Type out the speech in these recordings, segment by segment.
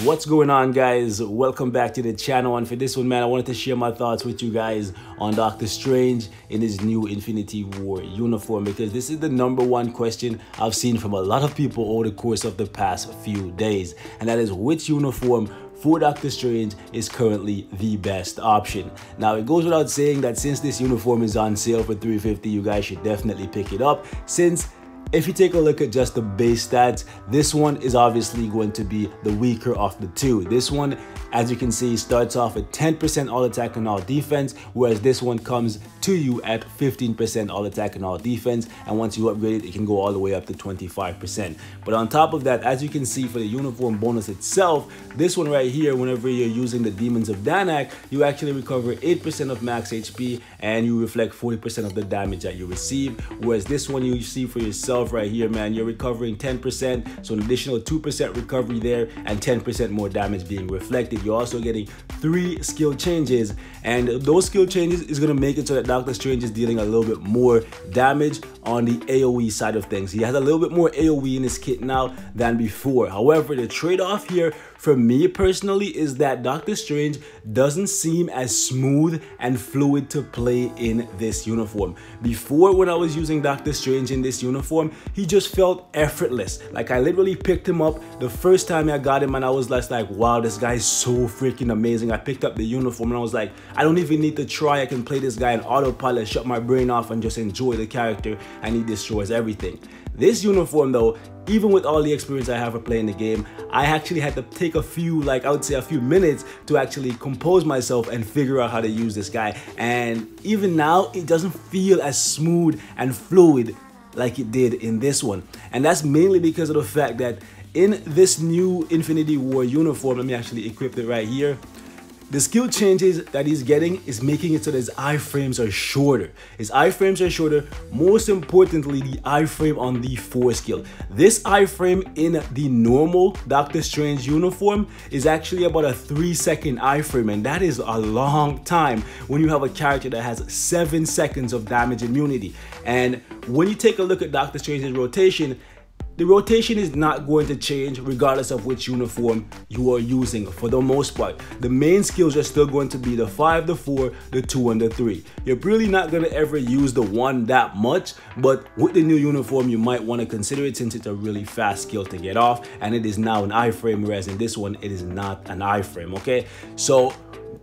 What's going on, guys? Welcome back to the channel, and for this one, man, I wanted to share my thoughts with you guys on Doctor Strange in his new Infinity War uniform, because this is the #1 question I've seen from a lot of people over the course of the past few days, and that is which uniform for Doctor Strange is currently the best option. Now, it goes without saying that since this uniform is on sale for $350, you guys should definitely pick it up, since if you take a look at just the base stats, this one is obviously going to be the weaker of the two. This one, as you can see, starts off at 10% all attack and all defense, whereas this one comes to you at 15% all attack and all defense, and once you upgrade it, it can go all the way up to 25%. But on top of that, as you can see for the uniform bonus itself, this one right here, whenever you're using the Demons of Danak, you actually recover 8% of max HP and you reflect 40% of the damage that you receive, whereas this one you see for yourself right here, man, you're recovering 10%, so an additional 2% recovery there and 10% more damage being reflected. You're also getting 3 skill changes, and those skill changes is going to make it so that Doctor Strange is dealing a little bit more damage on the AoE side of things. He has a little bit more AoE in his kit now than before. However, the trade-off here for me personally is that Doctor Strange doesn't seem as smooth and fluid to play in this uniform. Before, when I was using Doctor Strange in this uniform, he just felt effortless. Like, I literally picked him up the first time I got him and I was just like, wow, this guy is so freaking amazing. I picked up the uniform and I was like, I don't even need to try. I can play this guy in autopilot, shut my brain off and just enjoy the character, and he destroys everything. This uniform though, even with all the experience I have for playing the game, I actually had to take a few, like I would say a few minutes to actually compose myself and figure out how to use this guy. And even now, it doesn't feel as smooth and fluid like it did in this one. And that's mainly because of the fact that in this new Infinity War uniform, let me actually equip it right here. The skill changes that he's getting is making it so that his iframes are shorter. His iframes are shorter. Most importantly, the iframe on the 4 skill. This iframe in the normal Doctor Strange uniform is actually about a 3-second iframe, and that is a long time when you have a character that has 7 seconds of damage immunity. And when you take a look at Doctor Strange's rotation, the rotation is not going to change regardless of which uniform you are using for the most part. The main skills are still going to be the 5, the 4, the 2, and the 3. You're really not going to ever use the 1 that much, but with the new uniform, you might want to consider it since it's a really fast skill to get off, and it is now an iframe, whereas in this one, it is not an iframe, okay? So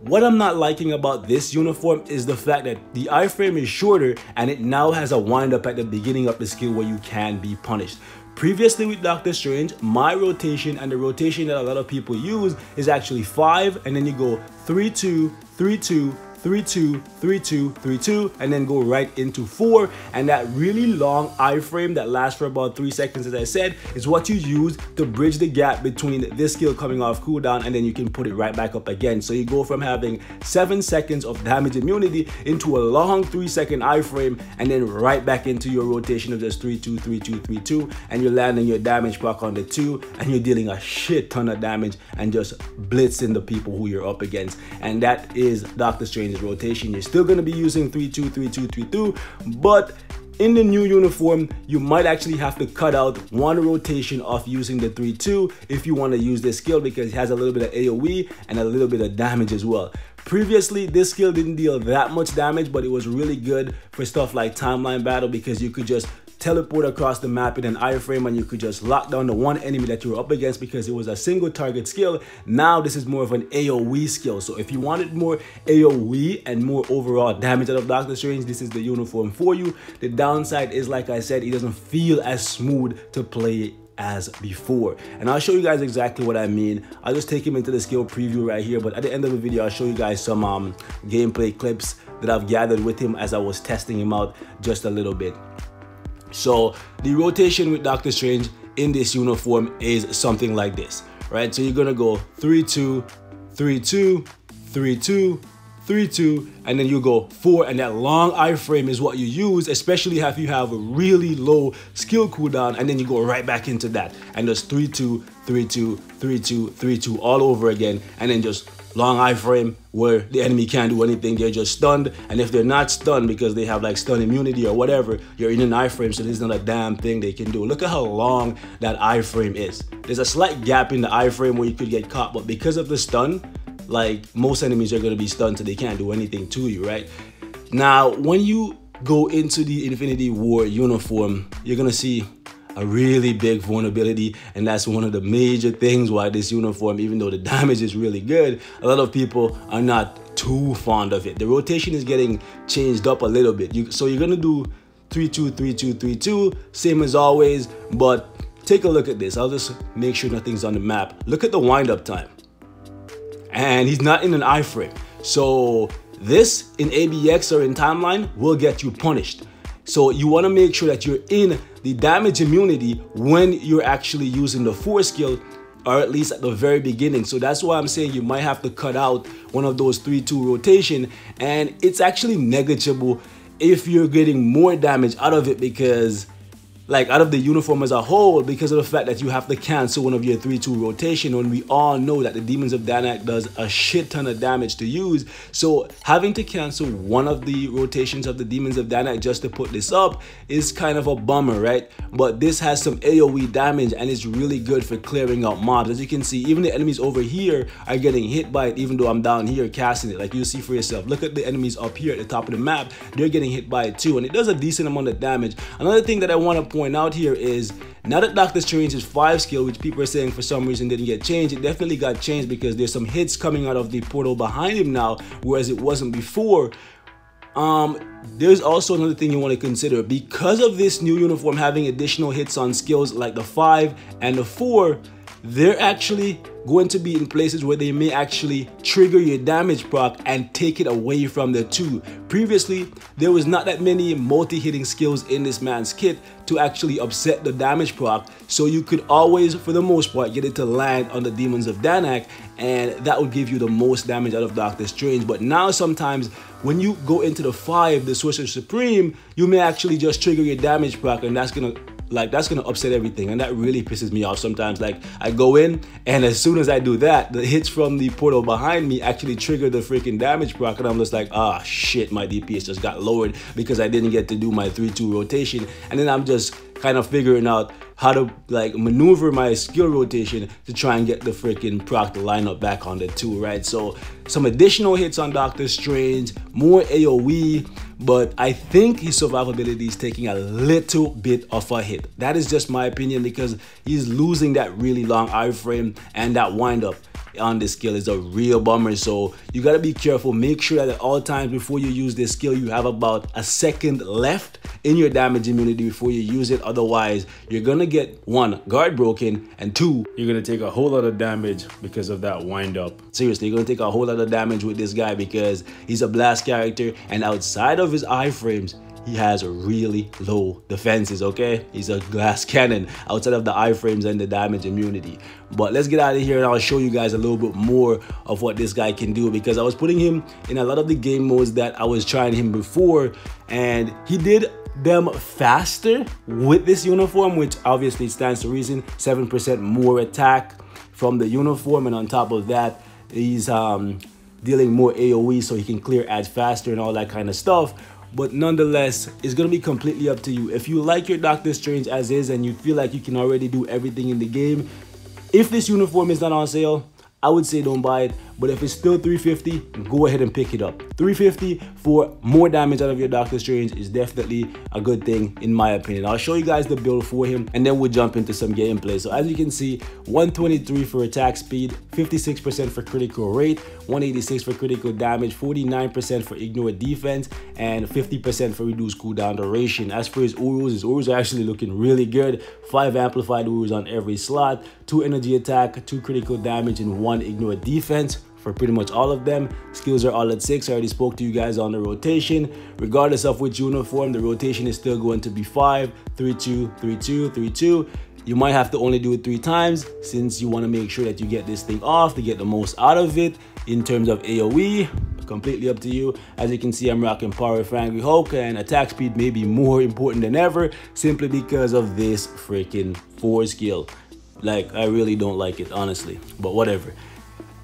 what I'm not liking about this uniform is the fact that the iframe is shorter and it now has a wind up at the beginning of the skill where you can be punished. Previously with Doctor Strange, my rotation and the rotation that a lot of people use is actually 5, and then you go 3-2, 3-2, 3-2, 3-2, 3-2, and then go right into 4. And that really long iframe that lasts for about 3 seconds, as I said, is what you use to bridge the gap between this skill coming off cooldown and then you can put it right back up again. So you go from having 7 seconds of damage immunity into a long 3-second iframe, and then right back into your rotation of just 3-2, 3-2, 3-2, and you're landing your damage proc on the 2, and you're dealing a shit ton of damage and just blitzing the people who you're up against. And that is Doctor Strange rotation. You're still going to be using 3-2, 3-2, 3-2, but in the new uniform, you might actually have to cut out 1 rotation of using the 3-2 if you want to use this skill, because it has a little bit of AoE and a little bit of damage as well. Previously, this skill didn't deal that much damage, but it was really good for stuff like timeline battle, because you could just teleport across the map in an iframe and you could just lock down the one enemy that you were up against because it was a single target skill. Now this is more of an AoE skill. So if you wanted more AoE and more overall damage out of Doctor Strange, this is the uniform for you. The downside is, like I said, it doesn't feel as smooth to play as before, and I'll show you guys exactly what I mean. I'll just take him into the skill preview right here, but at the end of the video I'll show you guys some gameplay clips that I've gathered with him as I was testing him out just a little bit. So the rotation with Doctor Strange in this uniform is something like this, right? So you're gonna go 3-2, 3-2, 3-2, 3-2, and then you go 4, and that long iframe is what you use, especially if you have a really low skill cooldown, and then you go right back into that, and just 3-2, 3-2, 3-2, 3-2 all over again, and then just long iframe where the enemy can't do anything, they're just stunned, and if they're not stunned because they have like stun immunity or whatever, you're in an iframe, so there's not a damn thing they can do. Look at how long that iframe is. There's a slight gap in the iframe where you could get caught, but because of the stun, like most enemies are going to be stunned so they can't do anything to you, right? Now, when you go into the Infinity War uniform, you're going to see a really big vulnerability, and that's one of the major things why this uniform, even though the damage is really good, a lot of people are not too fond of it. The rotation is getting changed up a little bit. So you're going to do 3-2, 3-2, 3-2, same as always, but take a look at this. I'll just make sure nothing's on the map. Look at the wind-up time. And he's not in an iframe. So this in ABX or in timeline will get you punished. So you want to make sure that you're in the damage immunity when you're actually using the 4 skill, or at least at the very beginning. So that's why I'm saying you might have to cut out one of those 3-2 rotation, and it's actually negligible if you're getting more damage out of it, because like out of the uniform as a whole, because of the fact that you have to cancel one of your 3-2 rotation, when we all know that the Demons of Danak does a shit ton of damage to use. So having to cancel one of the rotations of the Demons of Danak just to put this up is kind of a bummer, right? But this has some AoE damage and it's really good for clearing out mobs. As you can see, even the enemies over here are getting hit by it, even though I'm down here casting it. Like you see for yourself, look at the enemies up here at the top of the map, they're getting hit by it too, and it does a decent amount of damage. Another thing that I want to point out here is, now that Doctor Strange's 5 skill, which people are saying for some reason didn't get changed, it definitely got changed because there's some hits coming out of the portal behind him now, whereas it wasn't before. There's also another thing you want to consider. Because of this new uniform having additional hits on skills like the 5 and the 4, they're actually going to be in places where they may actually trigger your damage proc and take it away from the 2. Previously, there was not that many multi-hitting skills in this man's kit to actually upset the damage proc, so you could always, for the most part, get it to land on the Demons of Danak, and that would give you the most damage out of Doctor Strange. But now sometimes when you go into the 5, the Sorcerer Supreme, you may actually just trigger your damage proc, and that's gonna upset everything, and that really pisses me off sometimes. Like, I go in, and as soon as I do that, the hits from the portal behind me actually trigger the freaking damage proc, and I'm just like, ah, shit, my DPS just got lowered because I didn't get to do my 3-2 rotation. And then I'm just kind of figuring out how to like maneuver my skill rotation to try and get the freaking proc to line up back on the 2, right? So some additional hits on Doctor Strange, more AoE, but I think his survivability is taking a little bit of a hit. That is just my opinion, because he's losing that really long iframe, and that wind up on this skill is a real bummer. So you got to be careful. Make sure that at all times before you use this skill, you have about a second left in your damage immunity before you use it. Otherwise, you're gonna get 1, guard broken, and 2, you're gonna take a whole lot of damage because of that wind up. Seriously, you're gonna take a whole lot of damage with this guy because he's a blast character, and outside of his iframes, he has really low defenses, okay? He's a glass cannon outside of the iframes and the damage immunity. But let's get out of here, and I'll show you guys a little bit more of what this guy can do, because I was putting him in a lot of the game modes that I was trying him before, and he did them faster with this uniform, which obviously stands to reason. 7% more attack from the uniform, and on top of that, he's dealing more AoE, so he can clear ads faster and all that kind of stuff. But nonetheless, it's going to be completely up to you. If you like your Doctor Strange as is and you feel like you can already do everything in the game, if this uniform is not on sale, I would say don't buy it. But if it's still $350, go ahead and pick it up. $350 for more damage out of your Doctor Strange is definitely a good thing in my opinion. I'll show you guys the build for him, and then we'll jump into some gameplay. So as you can see, 123 for attack speed, 56% for critical rate, 186 for critical damage, 49% for ignore defense, and 50% for reduced cooldown duration. As for his Urus are actually looking really good. 5 amplified Urus on every slot, 2 energy attack, 2 critical damage, and 1 ignore defense for pretty much all of them. Skills are all at 6. I already spoke to you guys on the rotation. Regardless of which uniform, the rotation is still going to be 5, 3-2, 3-2, 3-2. You might have to only do it 3 times since you want to make sure that you get this thing off to get the most out of it. in terms of AoE, completely up to you. As you can see, I'm rocking Power with Angry Hulk, and attack speed may be more important than ever simply because of this freaking 4 skill. Like, I really don't like it, honestly, but whatever.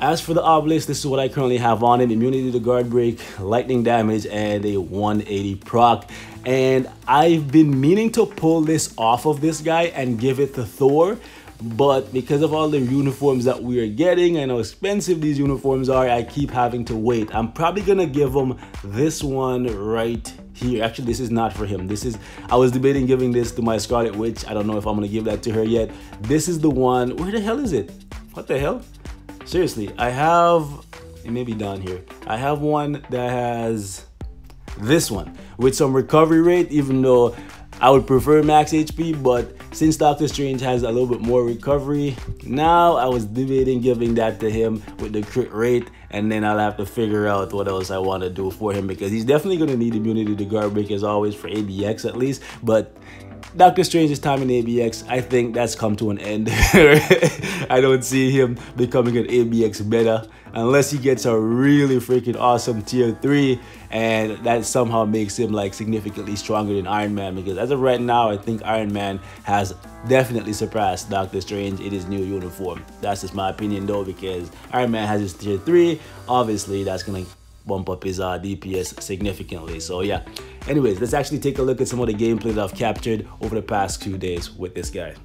As for the obelisk, this is what I currently have on it: immunity to guard break, lightning damage, and a 180 proc. And I've been meaning to pull this off of this guy and give it to Thor, but because of all the uniforms that we are getting and how expensive these uniforms are, I keep having to wait. I'm probably gonna give him this one right here. Actually, this is not for him. I was debating giving this to my Scarlet Witch. I don't know if I'm gonna give that to her yet. This is the one. Where the hell is it? What the hell? Seriously, I have, it may be down here. I have one that has this one with some recovery rate, even though I would prefer max HP, but since Doctor Strange has a little bit more recovery, now I was debating giving that to him with the crit rate, and then I'll have to figure out what else I want to do for him, because he's definitely going to need immunity to guard break as always for ABX at least, but Doctor Strange's time in ABX, I think that's come to an end. I don't see him becoming an ABX meta unless he gets a really freaking awesome tier 3, and that somehow makes him like significantly stronger than Iron Man, because as of right now, I think Iron Man has definitely surpassed Doctor Strange in his new uniform. That's just my opinion though, because Iron Man has his tier 3. Obviously, that's gonna bump up his DPS significantly. So yeah, anyways, let's actually take a look at some of the gameplay that I've captured over the past 2 days with this guy.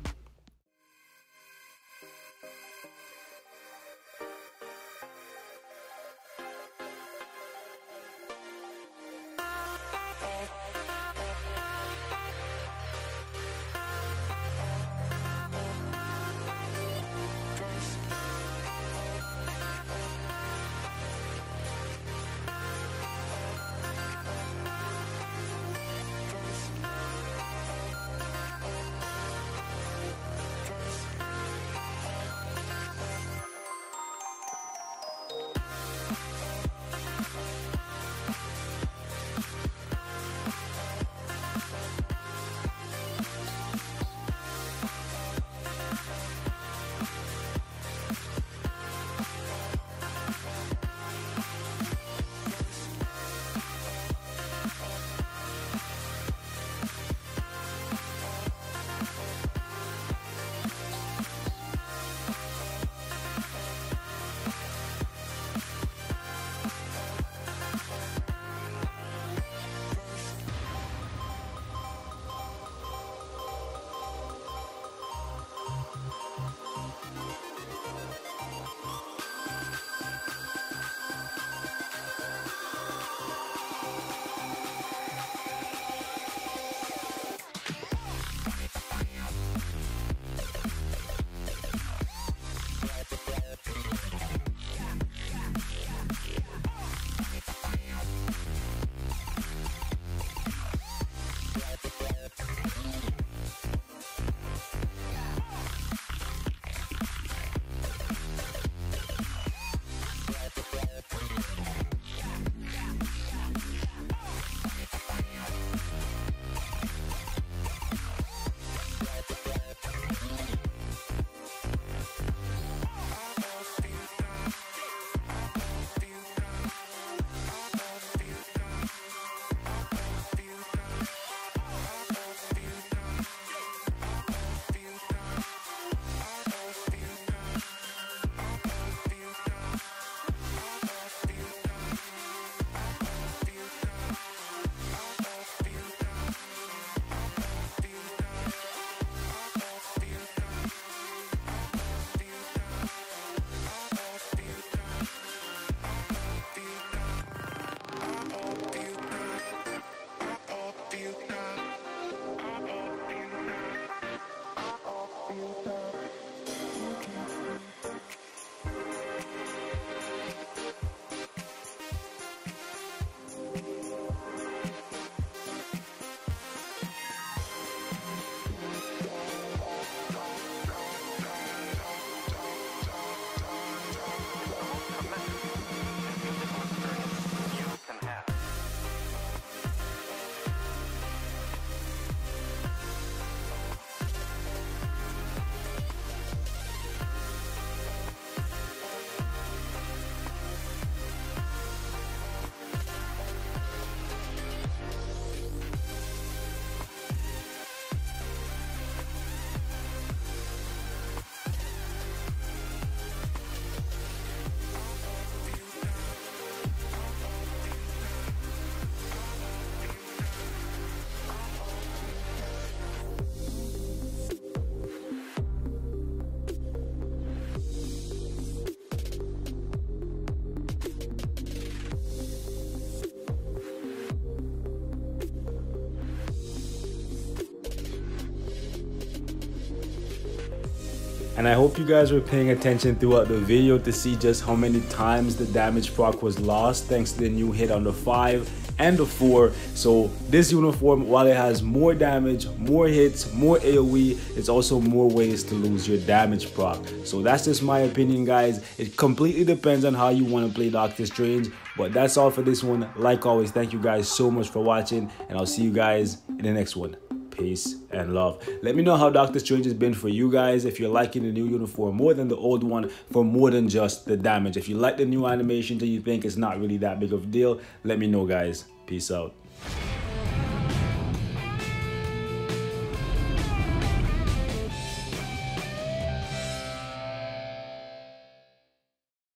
And I hope you guys were paying attention throughout the video to see just how many times the damage proc was lost thanks to the new hit on the 5 and the 4. So this uniform, while it has more damage, more hits, more AoE, it's also more ways to lose your damage proc. So that's just my opinion, guys. It completely depends on how you want to play Doctor Strange. But that's all for this one. Like always, thank you guys so much for watching, and I'll see you guys in the next one. Peace and love. Let me know how Doctor Strange has been for you guys. If you're liking the new uniform more than the old one, for more than just the damage. If you like the new animations and you think it's not really that big of a deal, let me know, guys. Peace out.